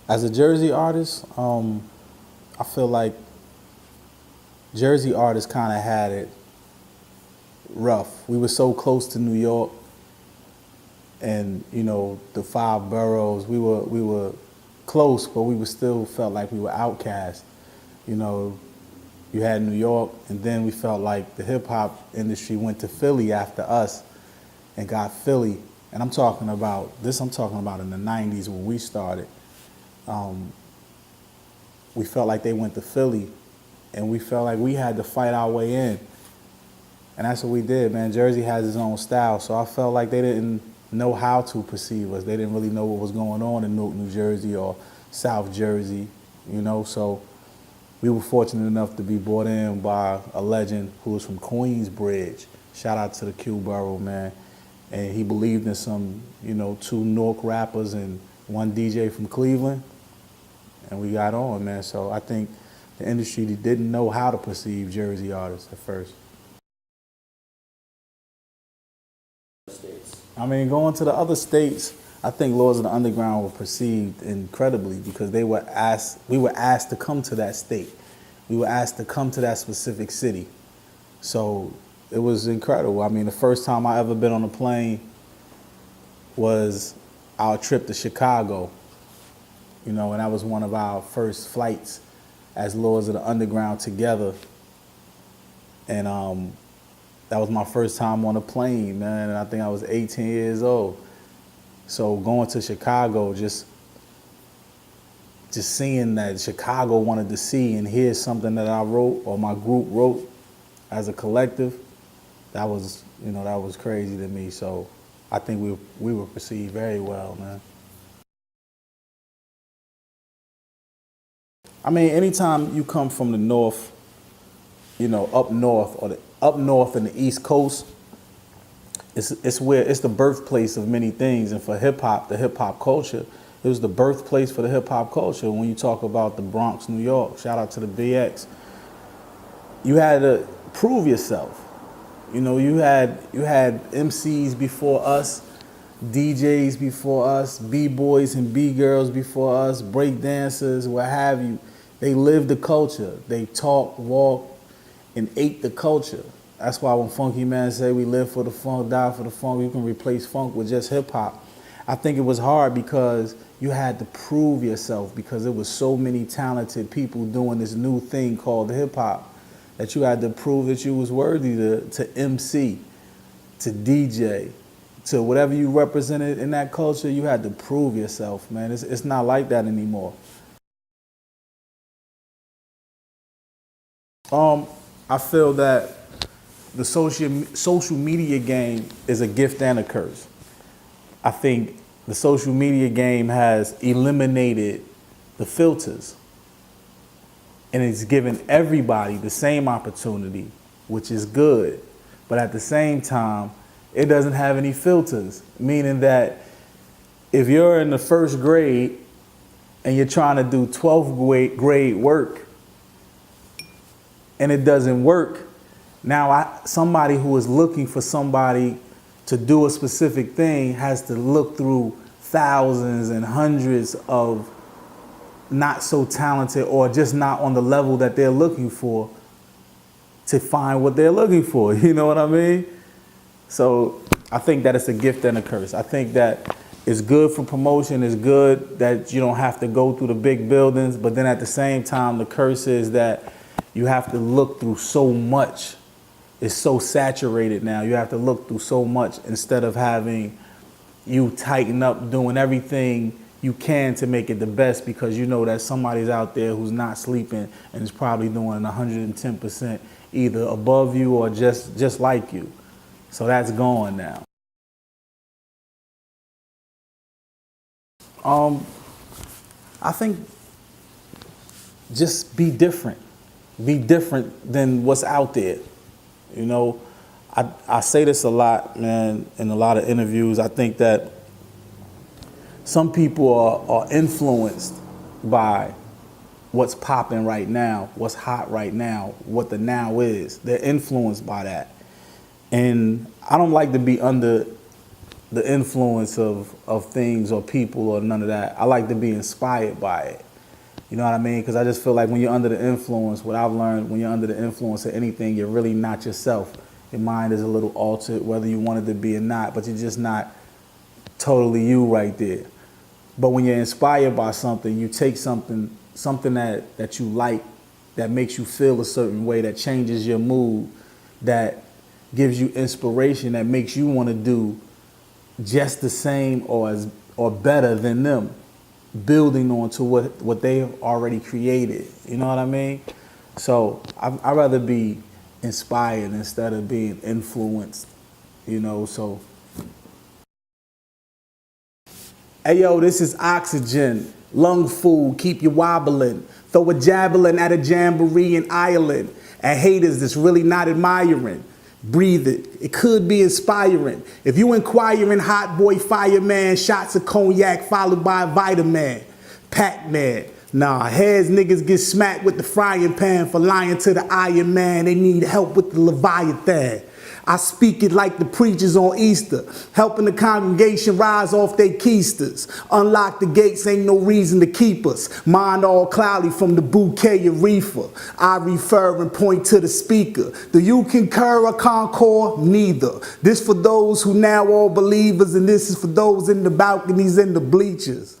As a Jersey artist, I feel like Jersey artists kind of had it rough. We were so close to New York, and you know the five boroughs. We were close, but we still felt like we were outcast. You know, you had New York, and then we felt like the hip hop industry went to Philly after us and got Philly. And I'm talking about in the '90s when we started. We felt like they went to Philly, and we felt like we had to fight our way in. And that's what we did, man. Jersey has its own style, so I felt like they didn't know how to perceive us. They didn't really know what was going on in Newark, New Jersey or South Jersey, you know, so we were fortunate enough to be brought in by a legend who was from Queensbridge. Shout out to the Q Borough, man. And he believed in some, you know, two Newark rappers and one DJ from Cleveland, and we got on, man. So I think the industry didn't know how to perceive Jersey artists at first. I mean, going to the other states, I think Lords of the Underground were perceived incredibly because we were asked to come to that state. We were asked to come to that specific city. So it was incredible. I mean, the first time I ever been on a plane was our trip to Chicago, you know, and that was one of our first flights as Lords of the Underground together. And that was my first time on a plane, man, and I think I was 18 years old. So going to Chicago, just seeing that Chicago wanted to see and hear something that I wrote or my group wrote as a collective, that was, you know, that was crazy to me. So I think we were perceived very well, man. I mean, anytime you come from the north, you know, up north in the East Coast, it's the birthplace of many things. And for hip hop, the hip hop culture, it was the birthplace for the hip hop culture. When you talk about the Bronx, New York, shout out to the BX, you had to prove yourself. You know, you had MCs before us, DJs before us, B-boys and B-girls before us, break dancers, what have you. They lived the culture. They talked, walked, and ate the culture. That's why when Funky Man say we live for the funk, die for the funk, you can replace funk with just hip hop. I think it was hard because you had to prove yourself because there was so many talented people doing this new thing called hip hop that you had to prove that you was worthy to MC, to DJ, to whatever you represented in that culture. You had to prove yourself, man. It's not like that anymore. I feel that the social media game is a gift and a curse. I think the social media game has eliminated the filters, and it's given everybody the same opportunity, which is good. But at the same time, it doesn't have any filters, meaning that if you're in the first grade and you're trying to do 12th grade work and it doesn't work, now somebody who is looking for somebody to do a specific thing has to look through thousands and hundreds of not so talented or just not on the level that they're looking for to find what they're looking for. You know what I mean? So I think that it's a gift and a curse. I think that it's good for promotion. It's good that you don't have to go through the big buildings. But then at the same time, the curse is that you have to look through so much. It's so saturated now. You have to look through so much instead of having you tighten up, doing everything you can to make it the best because you know that somebody's out there who's not sleeping and is probably doing 110% either above you or just like you. So that's gone now. I think just be different. Be different than what's out there. You know, I say this a lot, man, in a lot of interviews. I think that some people are influenced by what's popping right now, what's hot right now, what the now is. They're influenced by that. And I don't like to be under the influence of things or people or none of that. I like to be inspired by it. You know what I mean? Because I just feel like when you're under the influence, what I've learned, when you're under the influence of anything, you're really not yourself. Your mind is a little altered, whether you wanted to be or not, but you're just not totally you right there. But when you're inspired by something, you take something that you like, that makes you feel a certain way, that changes your mood, that gives you inspiration, that makes you want to do just the same or better than them, building on to what they've already created. You know what I mean? So I'd rather be inspired instead of being influenced, you know. So hey yo, this is Oxygen, lung food, keep you wobbling. Throw a javelin at a jamboree in Ireland, at haters that's really not admiring. Breathe it, it could be inspiring. If you inquiring, hot boy fireman, shots of cognac followed by a vitamin. Pac-Man, nah, heads niggas get smacked with the frying pan for lying to the Iron Man. They need help with the Leviathan. I speak it like the preachers on Easter, helping the congregation rise off their keisters. Unlock the gates, ain't no reason to keep us. Mind all cloudy from the bouquet of reefer. I refer and point to the speaker. Do you concur or concord? Neither. This for those who now all believers, and this is for those in the balconies and the bleachers.